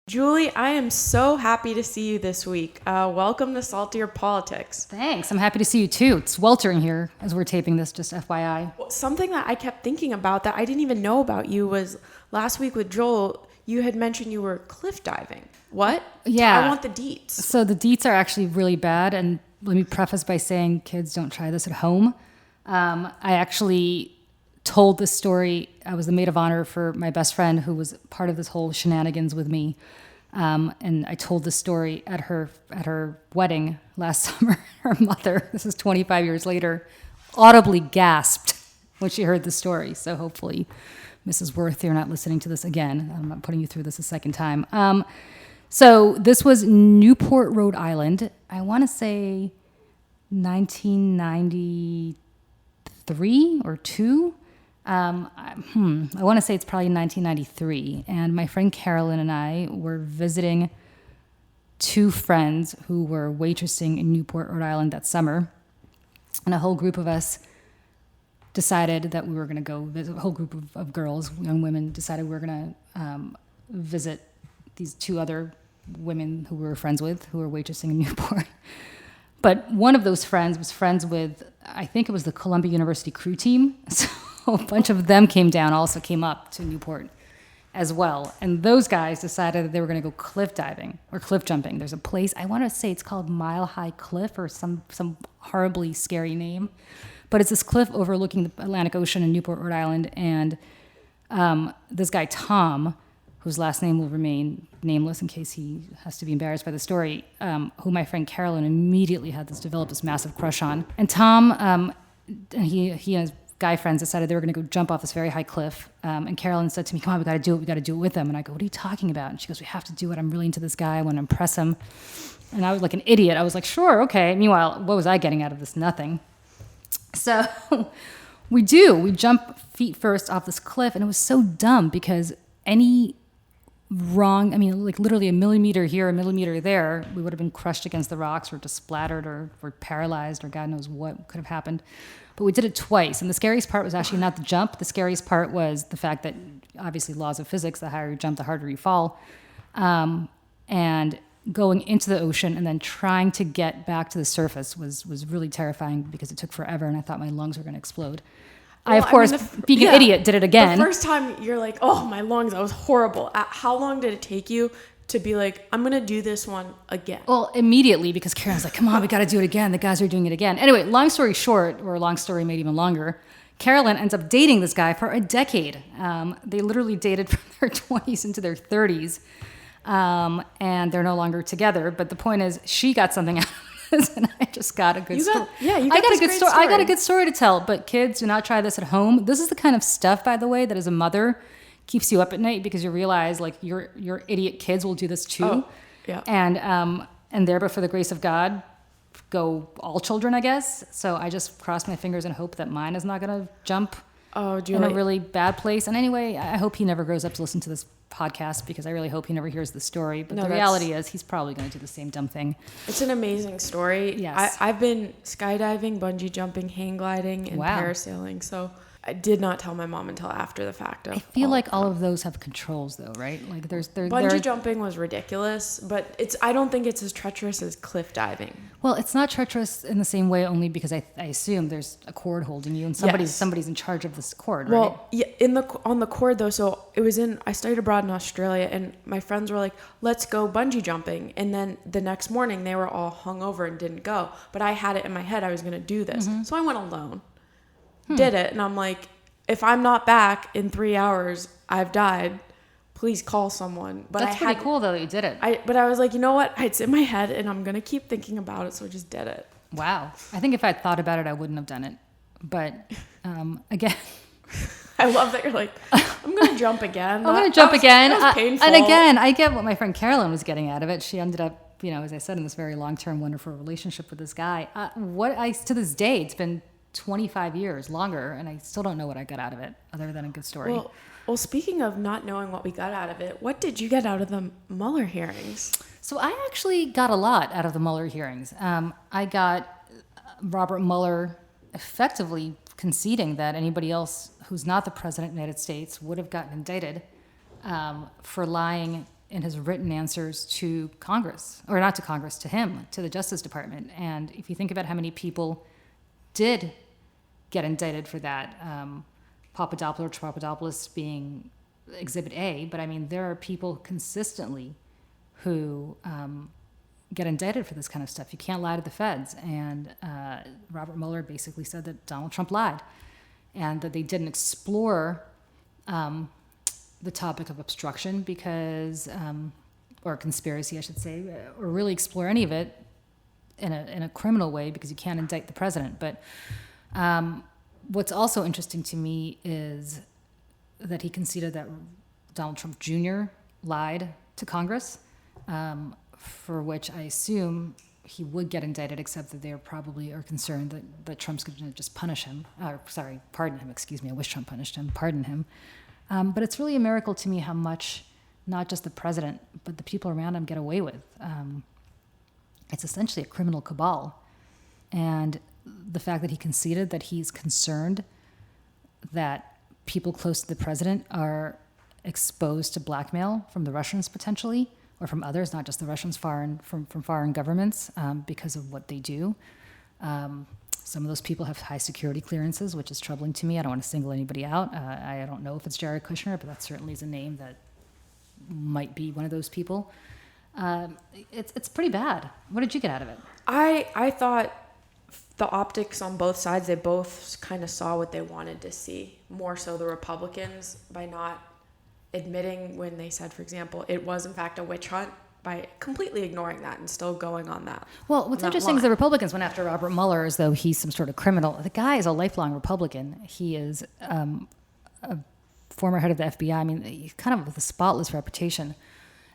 Julie, I am so happy to see you this week. Welcome to Saltier Politics. Thanks. I'm happy to see you too. It's weltering here as we're taping this, just FYI. Something that I kept thinking about that I didn't even know about you was last week with Joel, you had mentioned you were cliff diving. What? Yeah. I want the deets. So the deets are actually really bad. And let me preface by saying kids don't try this at home. I actually told this story. I was the maid of honor for my best friend who was part of this whole shenanigans with me. And I told this story at her wedding last summer. Her mother, this is 25 years later, audibly gasped when she heard the story. So hopefully, Mrs. Worth, you're not listening to this again. I'm not putting you through this a second time. So this was Newport, Rhode Island. I want to say 1993 or 2. I want to say it's probably 1993. And my friend Carolyn and I were visiting two friends who were waitressing in Newport, Rhode Island that summer. And a whole group of us decided that we were going to go visit, a whole group of girls, young women, decided we were going to visit these two other women who we were friends with, who were waitressing in Newport. But one of those friends was friends with, I think it was the Columbia University crew team. So a bunch of them came up to Newport as well. And those guys decided that they were going to go cliff diving or cliff jumping. There's a place, I want to say it's called Mile High Cliff or some horribly scary name. But it's this cliff overlooking the Atlantic Ocean in Newport, Rhode Island. And this guy, Tom, whose last name will remain nameless in case he has to be embarrassed by the story, who my friend Carolyn immediately developed this massive crush on. And Tom, he and his guy friends decided they were going to go jump off this very high cliff. And Carolyn said to me, come on, we got to do it. We got to do it with them. And I go, what are you talking about? And she goes, we have to do it. I'm really into this guy. I want to impress him. And I was like an idiot. I was like, sure, okay. Meanwhile, what was I getting out of this? Nothing. So we jump feet first off this cliff. And it was so dumb because literally a millimeter here, a millimeter there, we would have been crushed against the rocks or just splattered or paralyzed or God knows what could have happened. But we did it twice. And the scariest part was actually not the jump. The scariest part was the fact that, obviously, laws of physics, the higher you jump, the harder you fall. And going into the ocean and then trying to get back to the surface was really terrifying because it took forever and I thought my lungs were going to explode. Well, being an idiot, did it again. The first time you're like, oh, my lungs, that was horrible. How long did it take you to be like, I'm going to do this one again? Well, immediately, because Karen's like, come on, we got to do it again. The guys are doing it again. Anyway, long story short, or long story made even longer, Carolyn ends up dating this guy for a decade. They literally dated from their 20s into their 30s. And they're no longer together. But the point is, she got something out of this, and I just got a good story. I got a good story to tell. But kids, do not try this at home. This is the kind of stuff, by the way, that as a mother keeps you up at night because you realize like your idiot kids will do this too. Oh, yeah. And but for the grace of God, go all children, I guess. So I just cross my fingers and hope that mine is not going to jump in a really bad place. And anyway, I hope he never grows up to listen to this podcast because I really hope he never hears the story. But the reality is he's probably going to do the same dumb thing. It's an amazing story. Yes. I've been skydiving, bungee jumping, hang gliding, and parasailing. So I did not tell my mom until after the fact. I feel like all of those have controls, though, right? Like bungee jumping was ridiculous, but I don't think it's as treacherous as cliff diving. Well, it's not treacherous in the same way, only because I assume there's a cord holding you, and somebody's in charge of this cord, right? Well, yeah, on the cord though. So I studied abroad in Australia, and my friends were like, "Let's go bungee jumping," and then the next morning they were all hungover and didn't go. But I had it in my head I was going to do this, so I went alone. Did it, and I'm like, if I'm not back in 3 hours, I've died. Please call someone. But that's pretty cool though that you did it. But I was like, you know what? It's in my head, and I'm gonna keep thinking about it, so I just did it. Wow. I think if I'd thought about it, I wouldn't have done it. But again, I love that you're like, I'm gonna jump again. I'm gonna jump again. That was painful. And again, I get what my friend Carolyn was getting out of it. She ended up, as I said, in this very long-term, wonderful relationship with this guy. To this day, it's been 25 years longer, and I still don't know what I got out of it other than a good story. Well, speaking of not knowing what we got out of it, what did you get out of the Mueller hearings? So I actually got a lot out of the Mueller hearings. I got Robert Mueller effectively conceding that anybody else who's not the president of the United States would have gotten indicted for lying in his written answers to Congress, or not to Congress, to him, to the Justice Department. And if you think about how many people did get indicted for that, Papadopoulos being Exhibit A, but I mean, there are people consistently who get indicted for this kind of stuff. You can't lie to the feds. And Robert Mueller basically said that Donald Trump lied and that they didn't explore the topic of obstruction because, or conspiracy, I should say, or really explore any of it in a criminal way because you can't indict the president. But what's also interesting to me is that he conceded that Donald Trump Jr. lied to Congress, for which I assume he would get indicted, except that they probably are concerned that Trump's going to just punish him. Pardon him, excuse me. I wish Trump punished him. Pardon him. But it's really a miracle to me how much not just the president, but the people around him get away with. It's essentially a criminal cabal. And the fact that he conceded that he's concerned that people close to the president are exposed to blackmail from the Russians potentially, or from others, not just the Russians, from foreign governments, because of what they do. Some of those people have high security clearances, which is troubling to me. I don't want to single anybody out. I don't know if it's Jared Kushner, but that certainly is a name that might be one of those people. It's pretty bad. What did you get out of it? I thought the optics on both sides, they both kind of saw what they wanted to see. More so the Republicans by not admitting when they said, for example, it was in fact a witch hunt, by completely ignoring that and still going on that. Well, what's interesting is the Republicans went after Robert Mueller as though he's some sort of criminal. The guy is a lifelong Republican. He is a former head of the FBI. I mean, he's kind of with a spotless reputation.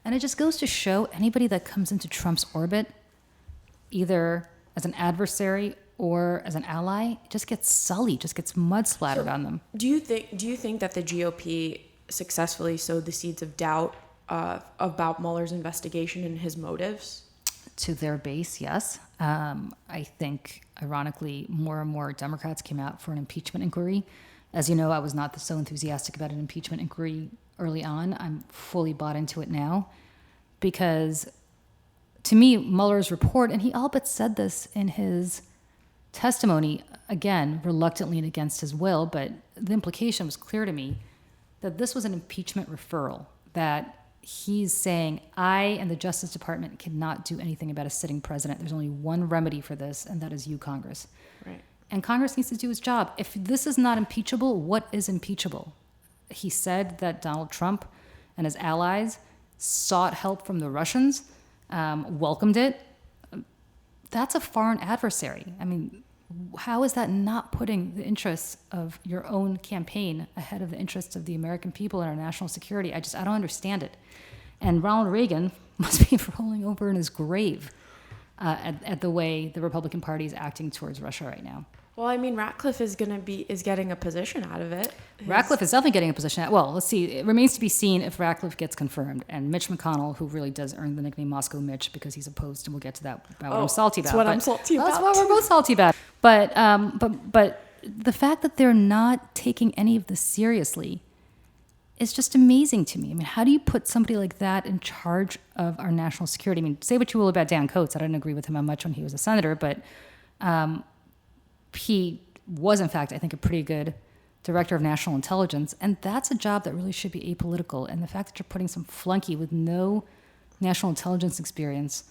And it just goes to show anybody that comes into Trump's orbit, either as an adversary or as an ally, just gets sullied, just gets mud splattered on them. Do you think that the GOP successfully sowed the seeds of doubt about Mueller's investigation and his motives? To their base, yes. I think, ironically, more and more Democrats came out for an impeachment inquiry. As you know, I was not so enthusiastic about an impeachment inquiry early on. I'm fully bought into it now because, to me, Mueller's report, and he all but said this in his testimony, again, reluctantly and against his will, but the implication was clear to me that this was an impeachment referral, that he's saying, I and the Justice Department cannot do anything about a sitting president. There's only one remedy for this, and that is you, Congress. Right. And Congress needs to do its job. If this is not impeachable, what is impeachable? He said that Donald Trump and his allies sought help from the Russians, welcomed it. That's a foreign adversary. I mean, how is that not putting the interests of your own campaign ahead of the interests of the American people and our national security? I don't understand it. And Ronald Reagan must be rolling over in his grave at the way the Republican Party is acting towards Russia right now. Well, I mean, Ratcliffe is getting a position out of it. Ratcliffe is definitely getting a position. Well, let's see. It remains to be seen if Ratcliffe gets confirmed. And Mitch McConnell, who really does earn the nickname Moscow Mitch because he's opposed, and we'll get to that about what I'm salty about. That's what I'm salty about. That's what we're both salty about. But the fact that they're not taking any of this seriously is just amazing to me. I mean, how do you put somebody like that in charge of our national security? I mean, say what you will about Dan Coates. I didn't agree with him much when he was a senator, but he was, in fact, I think, a pretty good director of national intelligence. And that's a job that really should be apolitical. And the fact that you're putting some flunky with no national intelligence experience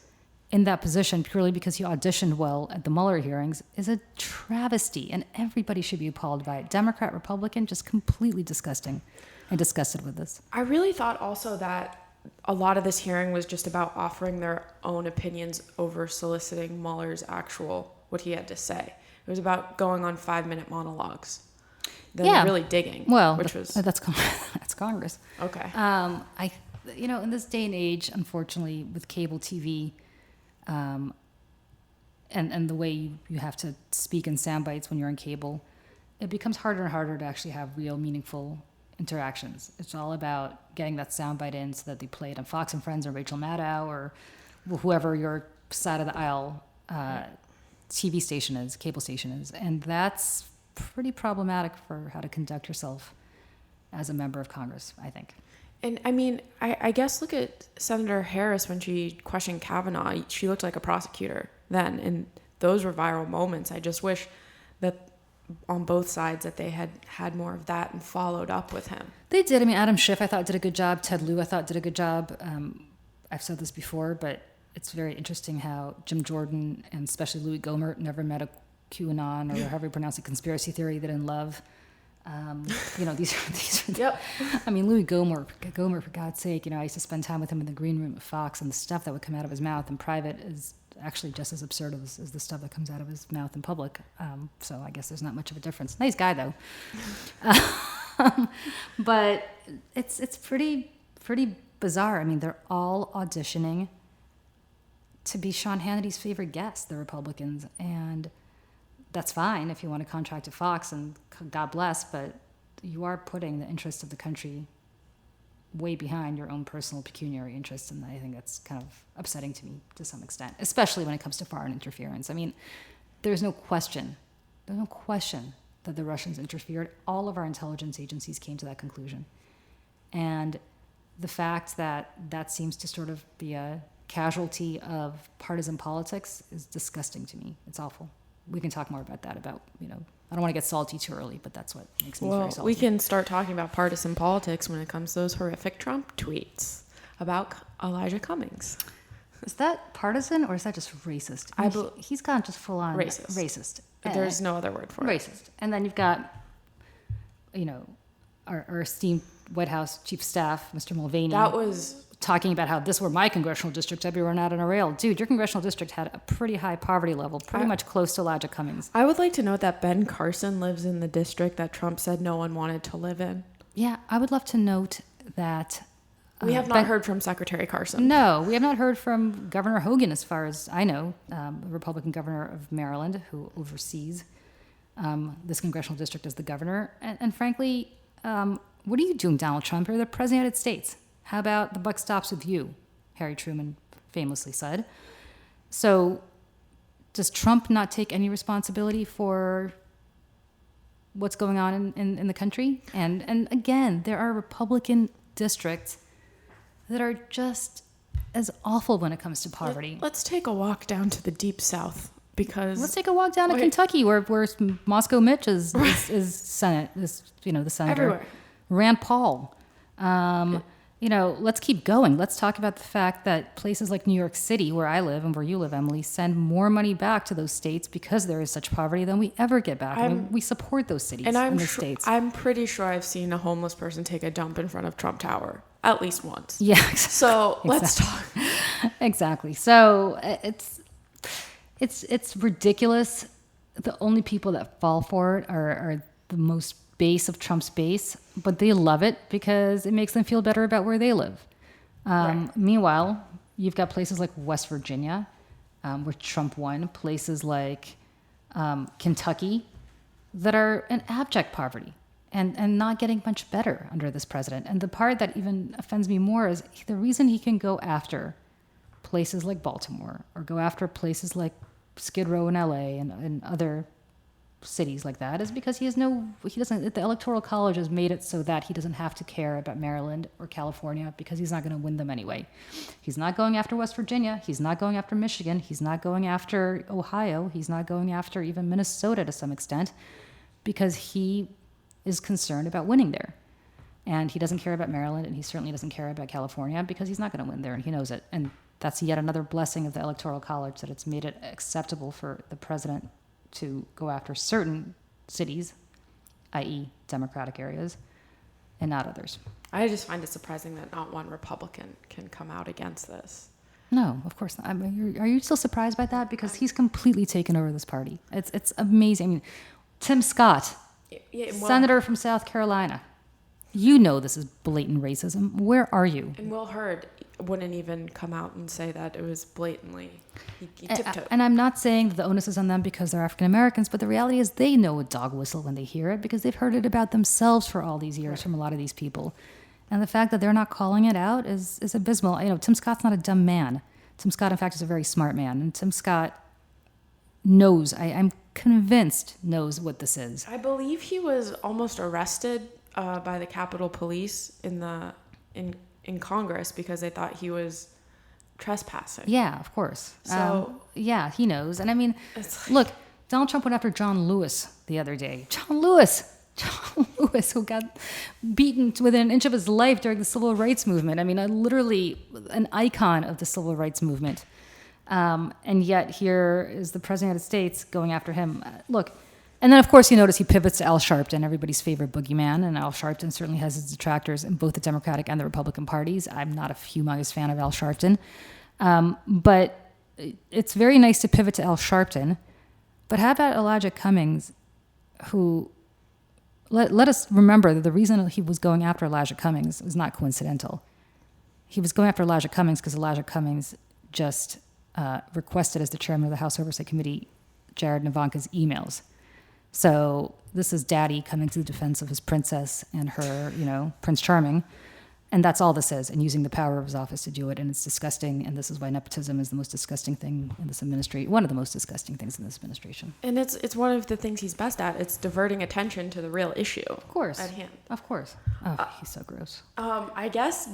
in that position purely because he auditioned well at the Mueller hearings is a travesty. And everybody should be appalled by it. Democrat, Republican, just completely disgusting and disgusted with this. I really thought also that a lot of this hearing was just about offering their own opinions over soliciting Mueller's what he had to say. It was about going on 5-minute monologues. Then really digging. Well, that's that's Congress. Okay. In this day and age, unfortunately, with cable TV, and the way you have to speak in sound bites when you're on cable, it becomes harder and harder to actually have real, meaningful interactions. It's all about getting that soundbite in so that they play it on Fox and Friends or Rachel Maddow or whoever your side of the aisle TV station is, cable station is. And that's pretty problematic for how to conduct yourself as a member of Congress, I think. And I mean, I guess look at Senator Harris when she questioned Kavanaugh. She looked like a prosecutor then, and those were viral moments. I just wish that on both sides that they had more of that and followed up with him. They did. I mean, Adam Schiff, I thought, did a good job. Ted Lieu, I thought, did a good job. I've said this before, but it's very interesting how Jim Jordan and especially Louis Gohmert never met a QAnon or however you pronounce it, conspiracy theory they didn't love. These are Yep. I mean, Louis Gohmert, for God's sake, I used to spend time with him in the green room at Fox, and the stuff that would come out of his mouth in private is actually just as absurd as the stuff that comes out of his mouth in public. So I guess there's not much of a difference. Nice guy, though. But it's pretty bizarre. I mean, they're all auditioning to be Sean Hannity's favorite guest, the Republicans, and that's fine if you want to contract to Fox, and God bless, but you are putting the interests of the country way behind your own personal pecuniary interests, and I think that's kind of upsetting to me to some extent, especially when it comes to foreign interference. I mean, there's no question that the Russians interfered. All of our intelligence agencies came to that conclusion. And the fact that that seems to sort of be a casualty of partisan politics is disgusting to me. It's awful. We can talk more about that, I don't want to get salty too early, but that's what makes me very salty. We can start talking about partisan politics when it comes to those horrific Trump tweets about Elijah Cummings. Is that partisan or is that just racist? He's gone just full on racist. There's no other word for it. Racist. And then you've got, our esteemed White House Chief of Staff, Mr. Mulvaney. That was talking about how this were my congressional district, I'd be run out on a rail. Dude, your congressional district had a pretty high poverty level, pretty much close to Elijah Cummings. I would like to note that Ben Carson lives in the district that Trump said no one wanted to live in. Yeah, I would love to note that... We have not heard from Secretary Carson. No, we have not heard from Governor Hogan, as far as I know, the Republican governor of Maryland, who oversees this congressional district as the governor. And frankly, what are you doing, Donald Trump? You're the President of the United States. How about the buck stops with you, Harry Truman famously said. So does Trump not take any responsibility for what's going on in the country? And again, there are Republican districts that are just as awful when it comes to poverty. Let's take a walk down to the Deep South, because... Let's take a walk down to Kentucky, where Moscow Mitch is Senate, the senator. Everywhere. Rand Paul. Let's keep going. Let's talk about the fact that places like New York City, where I live and where you live, Emily, send more money back to those states because there is such poverty than we ever get back. We support those cities and the states. I'm pretty sure I've seen a homeless person take a dump in front of Trump Tower at least once. Yeah. Exactly. So let's talk. Exactly. So it's ridiculous. The only people that fall for it are the most base of Trump's base, but they love it because it makes them feel better about where they live. Right. Meanwhile, you've got places like West Virginia, where Trump won, places like Kentucky that are in abject poverty and not getting much better under this president. And the part that even offends me more is the reason he can go after places like Baltimore or go after places like Skid Row in LA and other cities like that is because the Electoral College has made it so that he doesn't have to care about Maryland or California because he's not going to win them anyway. He's not going after West Virginia. He's not going after Michigan. He's not going after Ohio. He's not going after even Minnesota to some extent because he is concerned about winning there. And he doesn't care about Maryland, and he certainly doesn't care about California because he's not going to win there, and he knows it. And that's yet another blessing of the Electoral College, that it's made it acceptable for the president to go after certain cities, i.e. Democratic areas, and not others. I just find it surprising that not one Republican can come out against this. No, of course not. I mean, are you still surprised by that? Because he's completely taken over this party. It's amazing. I mean, Tim Scott, senator from South Carolina. You know this is blatant racism. Where are you? And Will Hurd wouldn't even come out and say that it was blatantly. He tiptoed. And I'm not saying that the onus is on them because they're African Americans, but the reality is they know a dog whistle when they hear it because they've heard it about themselves for all these years from a lot of these people. And the fact that they're not calling it out is abysmal. Tim Scott's not a dumb man. Tim Scott, in fact, is a very smart man. And Tim Scott knows. I'm convinced knows what this is. I believe he was almost arrested by the Capitol Police in Congress because they thought he was trespassing. Yeah, of course. So yeah, he knows. And I mean, it's like, look, Donald Trump went after John Lewis the other day. John Lewis, who got beaten within an inch of his life during the Civil Rights Movement. I mean, literally an icon of the Civil Rights Movement. And yet here is the President of the United States going after him. Look, and then, of course, you notice he pivots to Al Sharpton, everybody's favorite boogeyman. And Al Sharpton certainly has his detractors in both the Democratic and the Republican parties. I'm not a humongous fan of Al Sharpton. But it's very nice to pivot to Al Sharpton. But how about Elijah Cummings, who, let us remember that the reason he was going after Elijah Cummings was not coincidental. He was going after Elijah Cummings because Elijah Cummings just requested as the chairman of the House Oversight Committee Jared and Ivanka's emails. So this is Daddy coming to the defense of his princess and her, Prince Charming. And that's all this is, and using the power of his office to do it. And it's disgusting. And this is why nepotism is the most disgusting thing in this administration, one of the most disgusting things in this administration. and it's one of the things he's best at. It's diverting attention to the real issue. Of course. At hand. Of course. Oh, he's so gross. I guess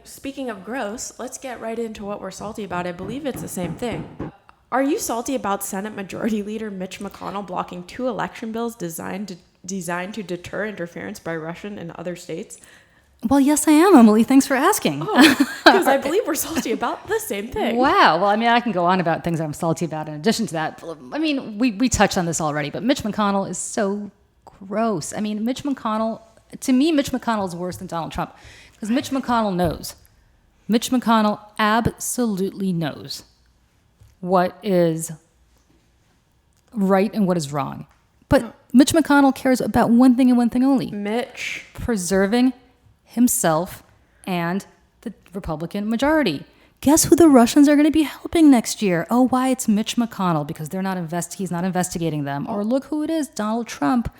speaking of gross, let's get right into what we're salty about. I believe it's the same thing. Are you salty about Senate Majority Leader Mitch McConnell blocking 2 election bills designed to deter interference by Russian and other states? Well, yes, I am, Emily. Thanks for asking. Because I believe we're salty about the same thing. Wow. Well, I mean, I can go on about things I'm salty about in addition to that. I mean, we touched on this already, but Mitch McConnell is so gross. I mean, to me, Mitch McConnell is worse than Donald Trump because Mitch McConnell knows. Mitch McConnell absolutely knows what is right and what is wrong. But Mitch McConnell cares about one thing and one thing only. Mitch. Preserving himself and the Republican majority. Guess who the Russians are going to be helping next year? Oh, why? It's Mitch McConnell because he's not investigating them. Or look who it is, Donald Trump,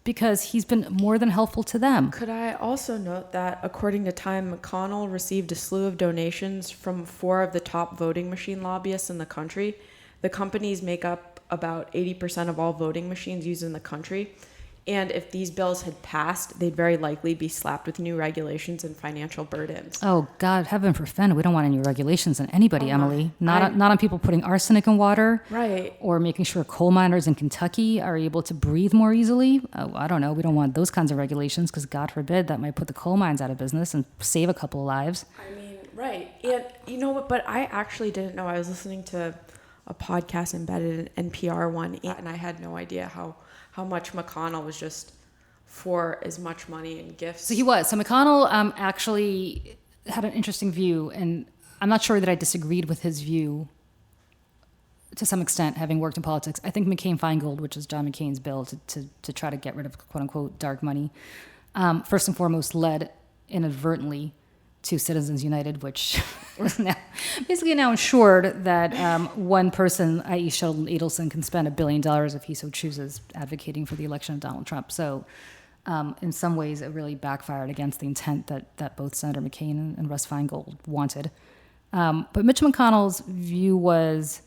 because he's been more than helpful to them. Could I also note that according to Time, McConnell received a slew of donations from 4 of the top voting machine lobbyists in the country. The companies make up about 80% of all voting machines used in the country. And if these bills had passed, they'd very likely be slapped with new regulations and financial burdens. Oh, God, heaven forfend. We don't want any regulations on anybody, Emily. Not on people putting arsenic in water. Right. Or making sure coal miners in Kentucky are able to breathe more easily. Oh, I don't know. We don't want those kinds of regulations because, God forbid, that might put the coal mines out of business and save a couple of lives. I mean, right. And you know what? But I actually didn't know. I was listening to a podcast embedded in NPR one, and I had no idea how much McConnell was just for as much money and gifts. So he was. So McConnell actually had an interesting view, and I'm not sure that I disagreed with his view to some extent, having worked in politics. I think McCain-Feingold, which is John McCain's bill to try to get rid of quote-unquote dark money, first and foremost led inadvertently to Citizens United, which was now ensured that one person, i.e. Sheldon Adelson, can spend $1 billion if he so chooses advocating for the election of Donald Trump. So in some ways, it really backfired against the intent that both Senator McCain and Russ Feingold wanted. But Mitch McConnell's view was,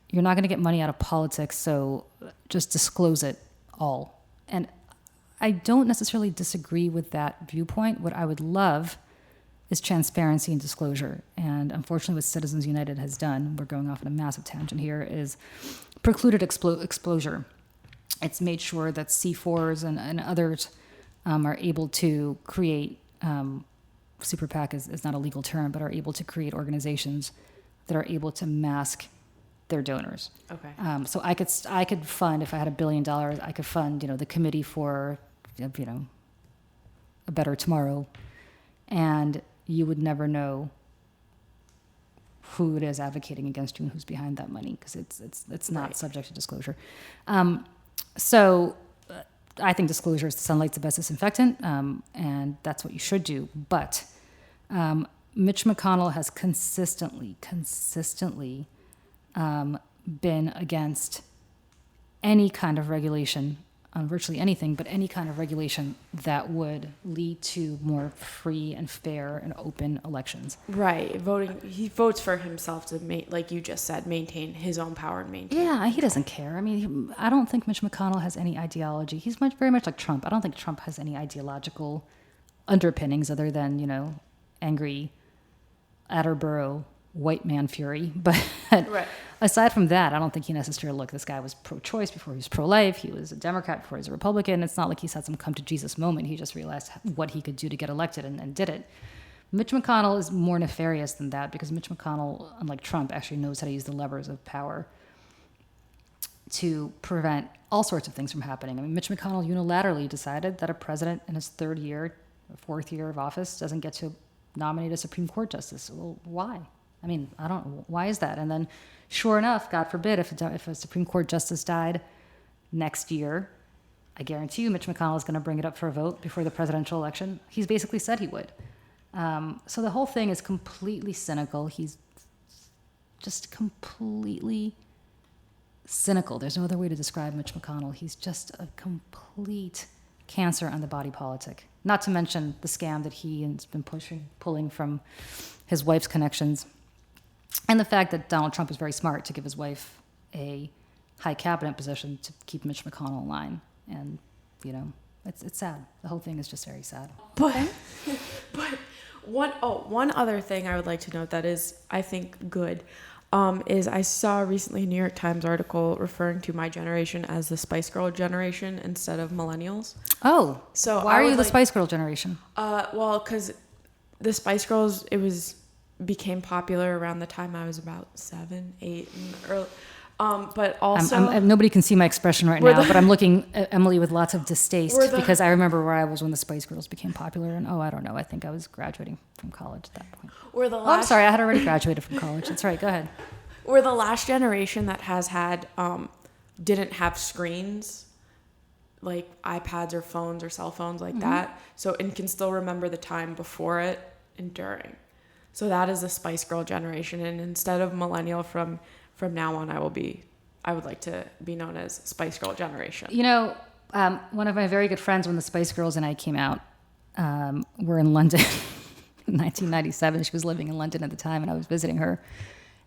you're not going to get money out of politics, so just disclose it all. And I don't necessarily disagree with that viewpoint. What I would love is transparency and disclosure. And unfortunately what Citizens United has done, we're going off on a massive tangent here, is precluded exposure. It's made sure that C4s and others are able to create, super PAC is not a legal term, but are able to create organizations that are able to mask their donors. Okay. So I could fund, if I had $1 billion, I could fund, the committee for, a better tomorrow. And you would never know who it is advocating against you and who's behind that money because it's not subject to disclosure. So I think disclosure is sunlight's the best disinfectant, and that's what you should do. But Mitch McConnell has consistently been against any kind of regulation on virtually anything, but any kind of regulation that would lead to more free and fair and open elections. Right. He votes for himself to, like you just said, maintain his own power and maintain. Yeah, he doesn't care. I mean, I don't think Mitch McConnell has any ideology. He's very much like Trump. I don't think Trump has any ideological underpinnings other than, angry Attleboro white man fury. But Right. aside from that, I don't think he necessarily, this guy was pro-choice before he was pro-life. He was a Democrat before he was a Republican. It's not like he's had some come-to-Jesus moment. He just realized what he could do to get elected and did it. Mitch McConnell is more nefarious than that because Mitch McConnell, unlike Trump, actually knows how to use the levers of power to prevent all sorts of things from happening. I mean, Mitch McConnell unilaterally decided that a president in his fourth year of office doesn't get to nominate a Supreme Court justice. Well, why? I mean, I don't know. Why is that? And then, sure enough, God forbid, if a Supreme Court justice died next year, I guarantee you Mitch McConnell is going to bring it up for a vote before the presidential election. He's basically said he would. So the whole thing is completely cynical. He's just completely cynical. There's no other way to describe Mitch McConnell. He's just a complete cancer on the body politic. Not to mention the scam that he has been pulling from his wife's connections. And the fact that Donald Trump is very smart to give his wife a high cabinet position to keep Mitch McConnell in line. And, it's sad. The whole thing is just very sad. But one other thing I would like to note that is, I think, good, is I saw recently a New York Times article referring to my generation as the Spice Girl generation instead of millennials. Oh, so why are you the Spice Girl generation? Well, because the Spice Girls, became popular around the time I was about 7, 8, and early. But also, nobody can see my expression right now, but I'm looking at Emily with lots of distaste because I remember where I was when the Spice Girls became popular, and I don't know. I think I was graduating from college at that point. I'm sorry, I had already graduated from college. That's right. Go ahead. We're the last generation that has had didn't have screens like iPads or phones or cell phones like that. So and can still remember the time before it and during. So that is the Spice Girl generation, and instead of millennial from now on, I would like to be known as Spice Girl generation. One of my very good friends when the Spice Girls and I came out were in London in 1997. She was living in London at the time, and I was visiting her,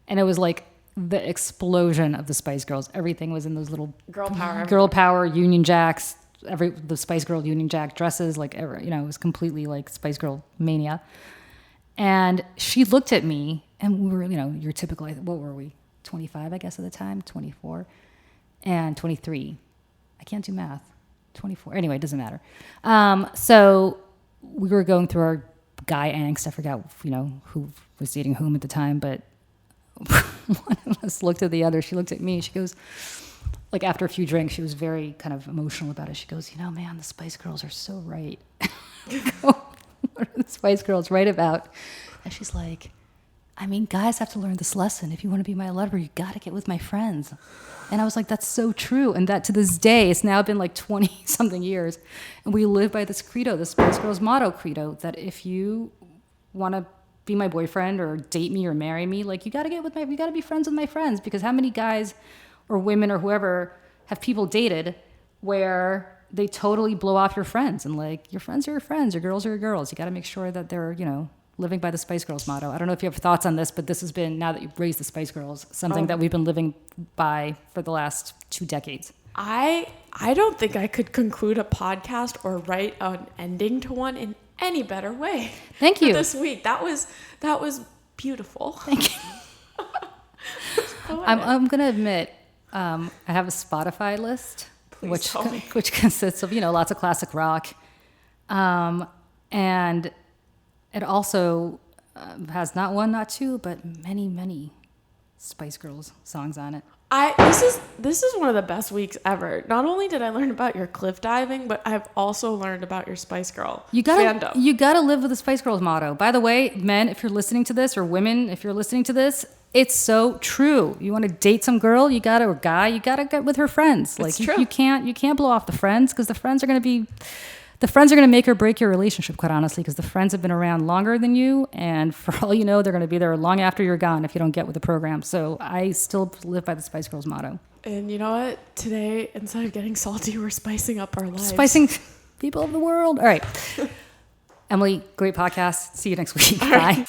and it was like the explosion of the Spice Girls. Everything was in those little girl power Union Jacks. The Spice Girl Union Jack dresses, it was completely like Spice Girl mania. And she looked at me, and we were, your typical, what were we, 25, I guess, at the time, 24, and 23. I can't do math. 24. Anyway, it doesn't matter. So we were going through our guy angst. I forgot, who was dating whom at the time, but one of us looked at the other. She looked at me. She goes, after a few drinks, she was very kind of emotional about it. She goes, man, the Spice Girls are so right. What are the Spice Girls right about? And she's like, guys have to learn this lesson. If you want to be my lover, you got to get with my friends. And I was like, that's so true. And that to this day, it's now been 20-something years. And we live by this credo, the Spice Girls motto credo, that if you want to be my boyfriend or date me or marry me, you got to be friends with my friends. Because how many guys or women or whoever have people dated where they totally blow off your friends, and your friends are your friends, your girls are your girls. You got to make sure that they're, living by the Spice Girls motto. I don't know if you have thoughts on this, but this has been, now that you've raised the Spice Girls, something that we've been living by for the last 2 decades. I don't think I could conclude a podcast or write an ending to one in any better way. Thank you. This week. That was beautiful. Thank you. I'm going to admit, I have a Spotify list. Which consists of, lots of classic rock. And it also has not one, not two, but many, many Spice Girls songs on it. This is one of the best weeks ever. Not only did I learn about your cliff diving, but I've also learned about your Spice Girl fandom. You gotta live with the Spice Girls motto. By the way, men, if you're listening to this, or women, if you're listening to this, it's so true. You want to date some girl, or guy, you gotta get with her friends. It's true. You can't blow off the friends, because the friends are gonna make or break your relationship, quite honestly, because the friends have been around longer than you, and for all you know, they're gonna be there long after you're gone if you don't get with the program. So I still live by the Spice Girls motto. And you know what? Today, instead of getting salty, we're spicing up our lives. Spicing people of the world. All right. Emily, great podcast. See you next week. All Bye. Right.